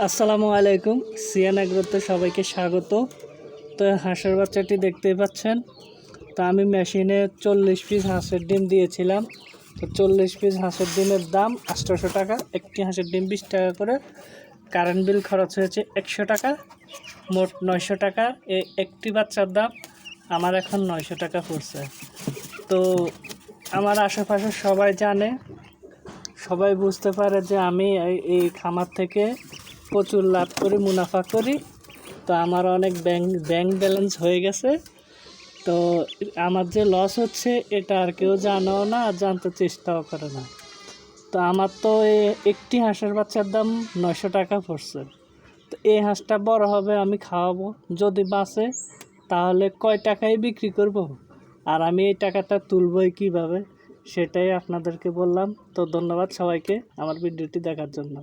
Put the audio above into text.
আসসালামু আলাইকুম। সিয়ান এগ্রোতে সবাইকে স্বাগত। তো হাঁসের বাচ্চাটি দেখতেই পাচ্ছেন। তো আমি মেশিনে 40 পিস হাঁসের ডিম দিয়েছিলাম। তো 40 পিস হাঁসের ডিমের দাম 800 টাকা। একটি হাঁসের ডিম 20 টাকা করে। কারেন্ট বিল খরচ হয়েছে 100 টাকা, মোট 900 টাকা। একটি বাচ্চার দাম আমার এখন 900 টাকা পড়ছে। তো আমার আশেপাশে সবাই জানে, সবাই বুঝতে পারে যে আমি এই খামার থেকে প্রচুর লাভ করি, মুনাফা করি। তো আমার অনেক ব্যাংক ব্যালেন্স হয়ে গেছে। তো আমার যে লস হচ্ছে এটা আর কেউ জানেও না, আর জানতে চেষ্টাও করে না। তো আমার তো একটি হাঁসের বাচ্চার দাম 900 টাকা পড়ছে। তো এই হাঁসটা বড় হবে, আমি খাওয়াবো, যদি বাঁচে তাহলে কয় টাকায় বিক্রি করব, আর আমি এই টাকাটা তুলবই কিভাবে, সেটাই আপনাদেরকে বললাম। তো ধন্যবাদ সবাইকে আমার ভিডিওটি দেখার জন্য।